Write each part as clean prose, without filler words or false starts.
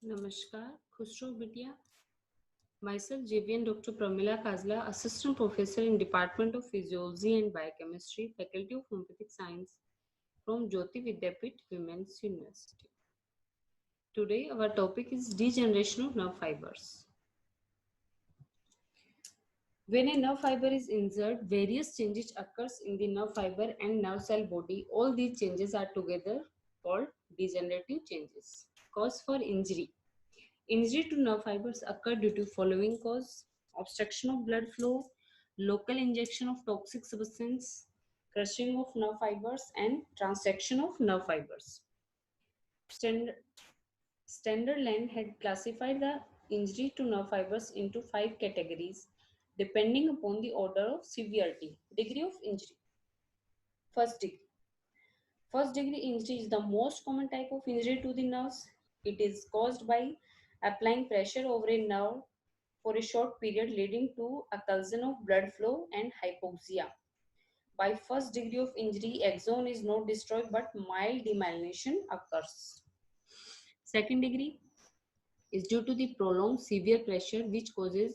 Namaskar, Khusro Bidya. Myself, JVN Dr. Pramila Kazla, Assistant Professor in Department of Physiology and Biochemistry, Faculty of Homeopathic Science from Jyoti Vidyapith Women's University. Today, our topic is degeneration of nerve fibers. When a nerve fiber is injured, various changes occurs in the nerve fiber and nerve cell body. All these changes are together called degenerative changes. Cause for injury. Injury to nerve fibers occur due to following cause: obstruction of blood flow, local injection of toxic substance, crushing of nerve fibers, and transection of nerve fibers. Standard, Standard had classified the injury to nerve fibers into 5 categories depending upon the order of severity. Degree of injury. First degree. First degree injury is the most common type of injury to the nerves. It is caused by applying pressure over a nerve for a short period, leading to occlusion of blood flow and hypoxia. By first degree of injury, axon is not destroyed but mild demyelination occurs. Second degree is due to the prolonged severe pressure which causes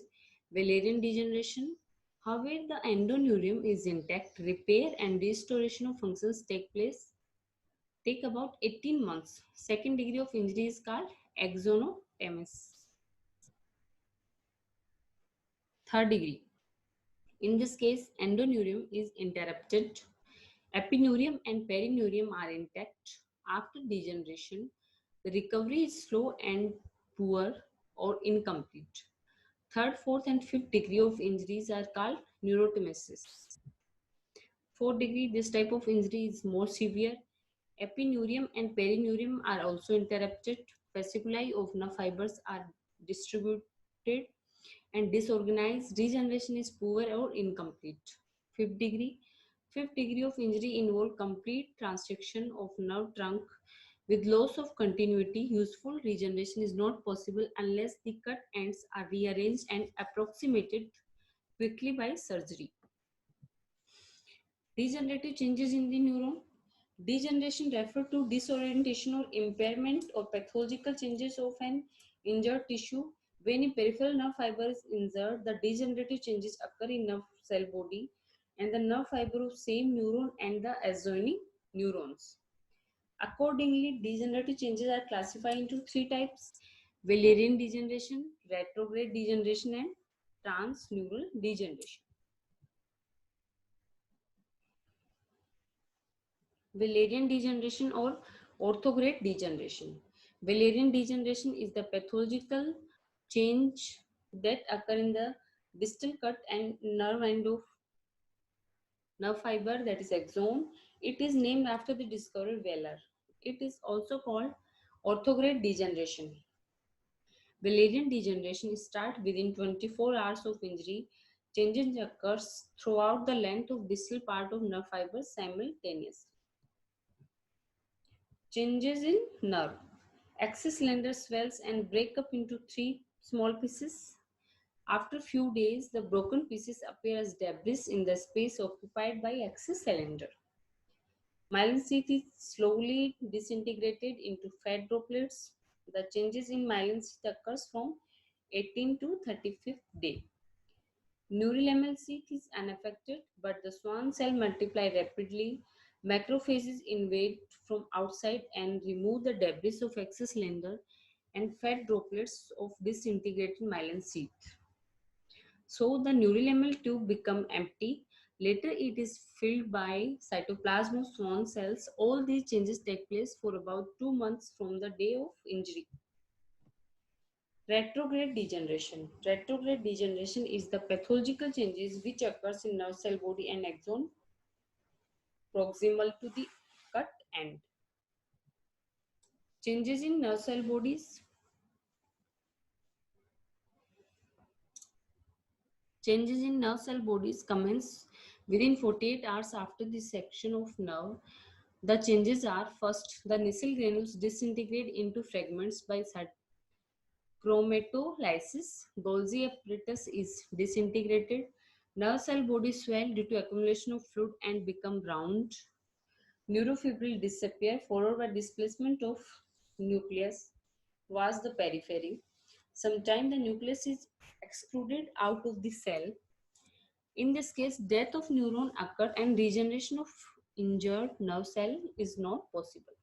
Wallerian degeneration. However, the endoneurium is intact. Repair and restoration of functions take about 18 months. Second degree of injury is called axonotemes. Third degree. In this case, endoneurium is interrupted. Epineurium and perineurium are intact. After degeneration, the recovery is slow and poor or incomplete. Third, fourth, and fifth degree of injuries are called neurotemesis. Fourth degree, this type of injury is more severe. Epineurium and perineurium are also interrupted. Fasciculi of nerve fibers are distributed and disorganized. Regeneration is poor or incomplete. Fifth degree. Fifth degree of injury involve complete transection of nerve trunk with loss of continuity. Useful regeneration is not possible unless the cut ends are rearranged and approximated quickly by surgery. Degenerative changes in the neuron. Degeneration refers to disorientation or impairment or pathological changes of an injured tissue. When a peripheral nerve fiber is injured, the degenerative changes occur in nerve cell body and the nerve fiber of same neuron and the adjoining neurons. Accordingly, degenerative changes are classified into 3 types: Wallerian degeneration, retrograde degeneration, and transneural degeneration. Wallerian degeneration or orthograde degeneration. Wallerian degeneration is the pathological change that occur in the distal cut and nerve end of nerve fiber, that is axon. It is named after the discoverer Weller. It is also called orthograde degeneration. Wallerian degeneration starts within 24 hours of injury. Changes occurs throughout the length of distal part of nerve fibers simultaneously. Changes in nerve. Axis cylinder swells and break up into 3 small pieces. After few days, the broken pieces appear as debris in the space occupied by axis cylinder. Myelin sheath is slowly disintegrated into fat droplets. The changes in myelin sheath occurs from 18 to 35th day. Neurilemmal sheath is unaffected, but the Schwann cell multiply rapidly. Macrophages invade from outside and remove the debris of axis cylinder and fat droplets of disintegrated myelin sheath. So the neurilemmal tube become empty. Later it is filled by cytoplasm of Schwann cells. All these changes take place for about 2 months from the day of injury. Retrograde degeneration. Retrograde degeneration is the pathological changes which occurs in nerve cell body and axon proximal to the cut end. Changes in nerve cell bodies. Changes in nerve cell bodies commence within 48 hours after the section of nerve. The changes are: first, the nasal granules disintegrate into fragments by chromatolysis. Golgi apparatus is disintegrated. Nerve cell body swell due to accumulation of fluid and become round. Neurofibril disappear, followed by displacement of nucleus. was the periphery. Sometimes the nucleus is excluded out of the cell. In this case, death of neuron occur and regeneration of injured nerve cell is not possible.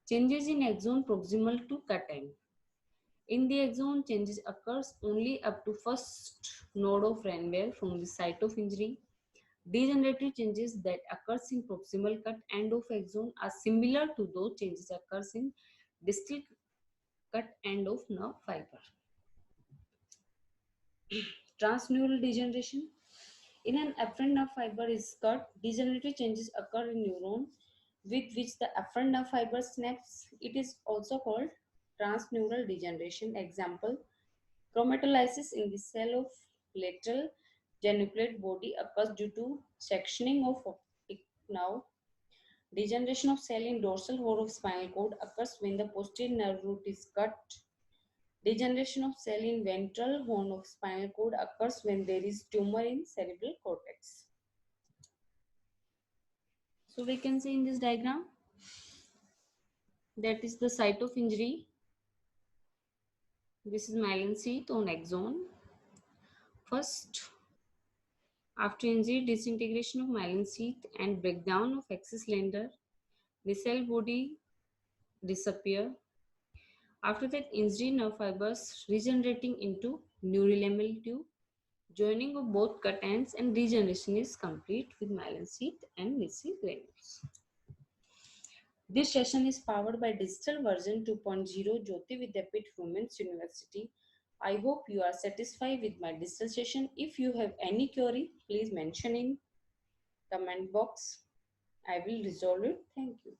Changes in axon proximal to cut end. In the axon, changes occurs only up to first node of Ranvier from the site of injury. Degenerative changes that occurs in proximal cut end of axon are similar to those changes occurs in distal cut end of nerve fiber. Transneural degeneration. In an afferent nerve fiber is cut, degenerative changes occur in neuron with which the afferent nerve fiber snaps. It is also called transneural degeneration. Example, chromatolysis in the cell of lateral geniculate body occurs due to sectioning of optic nerve. Degeneration of cell in dorsal horn of spinal cord occurs when the posterior nerve root is cut. Degeneration of cell in ventral horn of spinal cord occurs when there is tumor in cerebral cortex. So we can see in this diagram that is the site of injury. This is myelin sheath on axon. First, after injury, disintegration of myelin sheath and breakdown of axis lender, the cell body disappear. After that, injury nerve fibers regenerating into neurilemmal tube. Joining of both cut ends and regeneration is complete with myelin sheath and Nissi granules. This session is powered by digital version 2.0 Jyoti Vidyapith Women's University. I hope you are satisfied with my digital session. If you have any query, please mention in comment box. I will resolve it. Thank you.